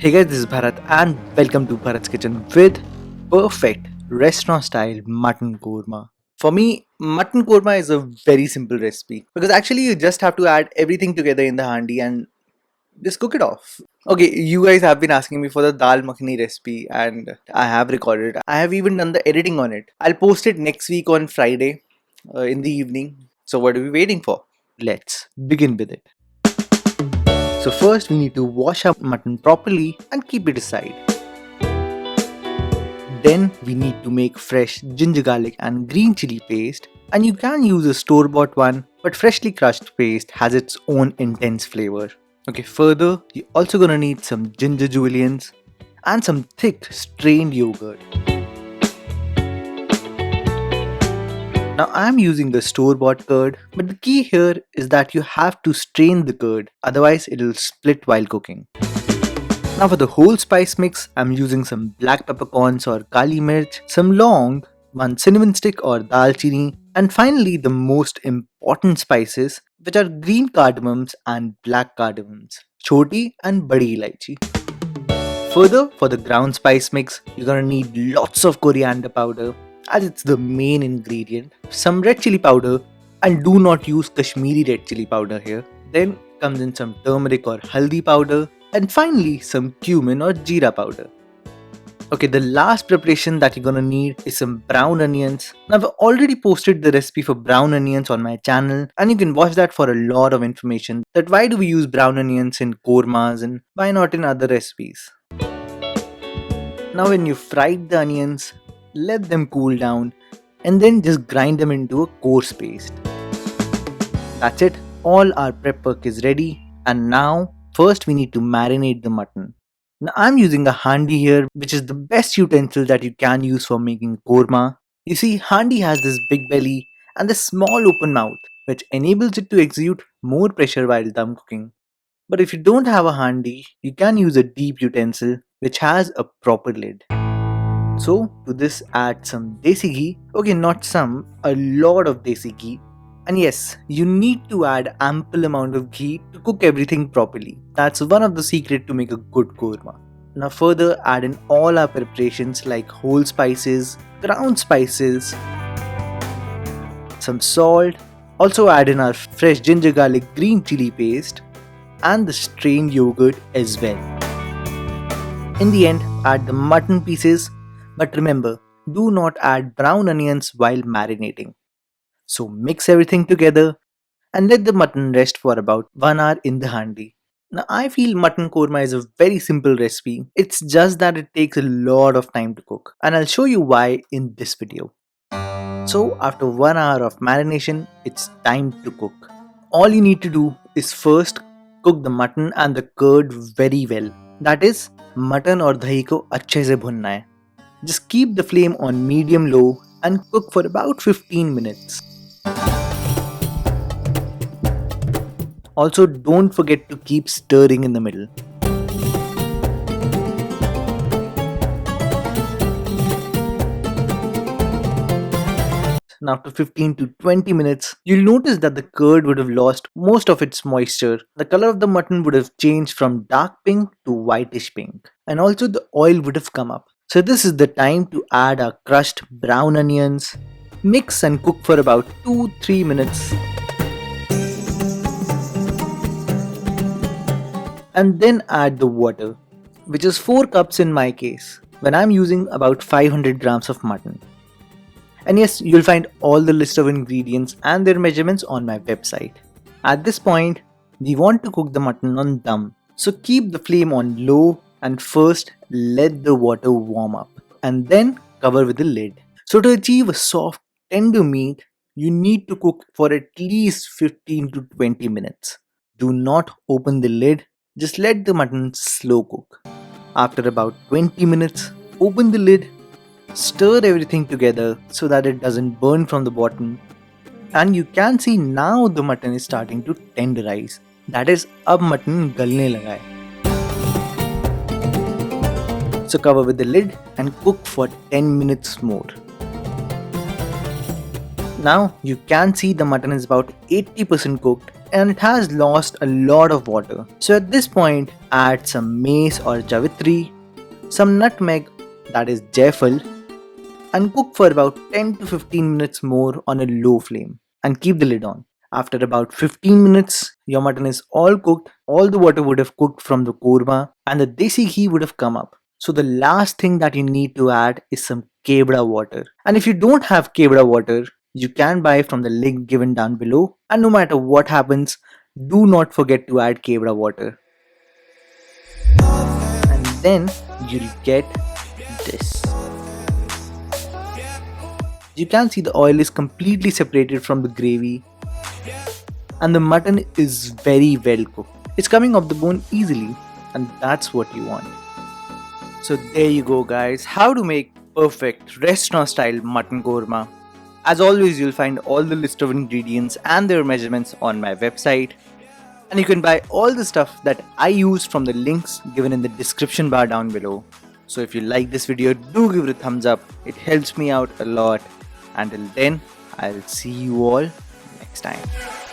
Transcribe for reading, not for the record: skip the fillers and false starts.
Hey guys, this is Bharat and welcome to Bharat's Kitchen with perfect restaurant style mutton korma. For me, mutton korma is a very simple recipe because actually you just have to add everything together in the handi and just cook it off. Okay, you guys have been asking me for the dal makhani recipe and I have recorded it. I have even done the editing on it. I'll post it next week on Friday in the evening. So what are we waiting for? Let's begin with it. So first we need to wash our mutton properly and keep it aside. Then we need to make fresh ginger garlic and green chili paste, and you can use a store-bought one, but freshly crushed paste has its own intense flavor. Okay, further you're also gonna need some ginger julienne and some thick strained yogurt. Now I'm using the store-bought curd, but the key here is that you have to strain the curd, otherwise it'll split while cooking. Now for the whole spice mix, I'm using some black peppercorns or kali mirch, some long, one cinnamon stick or dalchini, and finally the most important spices, which are green cardamoms and black cardamoms, choti and badi ilaichi. Further, for the ground spice mix, you're gonna need lots of coriander powder, as it's the main ingredient, some red chili powder, and do not use Kashmiri red chili powder here. Then comes in some turmeric or haldi powder, and finally some cumin or jeera powder. Okay, the last preparation that you're gonna need is some brown onions. Now I've already posted the recipe for brown onions on my channel and you can watch that for a lot of information that why do we use brown onions in kormas and why not in other recipes. Now when you fried the onions, let them cool down and then just grind them into a coarse paste. That's it, all our prep work is ready, and now first we need to marinate the mutton. Now I'm using a handi here, which is the best utensil that you can use for making korma. You see, handi has this big belly and this small open mouth which enables it to exude more pressure while dum cooking. But if you don't have a handi, you can use a deep utensil which has a proper lid. So to this add some desi ghee, okay, not some, a lot of desi ghee. And yes, you need to add ample amount of ghee to cook everything properly. That's one of the secret to make a good korma. Now further add in all our preparations like whole spices, ground spices, some salt, also add in our fresh ginger garlic green chili paste and the strained yogurt as well. In the end, add the mutton pieces. But remember, do not add brown onions while marinating. So mix everything together and let the mutton rest for about 1 hour in the handi. Now I feel mutton korma is a very simple recipe. It's just that it takes a lot of time to cook, and I'll show you why in this video. So after 1 hour of marination, it's time to cook. All you need to do is first cook the mutton and the curd very well. That is, mutton और दही को अच्छे से भुनना है. Just keep the flame on medium low and cook for about 15 minutes. Also, don't forget to keep stirring in the middle. Now after 15 to 20 minutes, you'll notice that the curd would have lost most of its moisture. The color of the mutton would have changed from dark pink to whitish pink. And also the oil would have come up. So this is the time to add our crushed brown onions. Mix and cook for about 2-3 minutes. And then add the water, which is 4 cups in my case, when I'm using about 500 grams of mutton. And yes, you'll find all the list of ingredients and their measurements on my website. At this point, we want to cook the mutton on dum. So keep the flame on low and first let the water warm up and then cover with the lid. So to achieve a soft, tender meat, you need to cook for at least 15 to 20 minutes. Do not open the lid, just let the mutton slow cook. After about 20 minutes, open the lid, stir everything together so that it doesn't burn from the bottom, and you can see now the mutton is starting to tenderize. That is, ab mutton galne laga hai. So cover with the lid and cook for 10 minutes more. Now you can see the mutton is about 80% cooked and it has lost a lot of water. So at this point add some mace or javitri, some nutmeg, that is jaifal, and cook for about 10 to 15 minutes more on a low flame and keep the lid on. After about 15 minutes, your mutton is all cooked, all the water would have cooked from the korma and the desi ghee would have come up. So the last thing that you need to add is some Quebra water. And if you don't have Quebra water, you can buy from the link given down below. And no matter what happens, do not forget to add Quebra water. And then you'll get this. You can see the oil is completely separated from the gravy and the mutton is very well cooked. It's coming off the bone easily and that's what you want. So there you go guys, how to make perfect restaurant style mutton korma. As always, you'll find all the list of ingredients and their measurements on my website. And you can buy all the stuff that I used from the links given in the description bar down below. So if you like this video, do give it a thumbs up, it helps me out a lot. Until then, I'll see you all next time.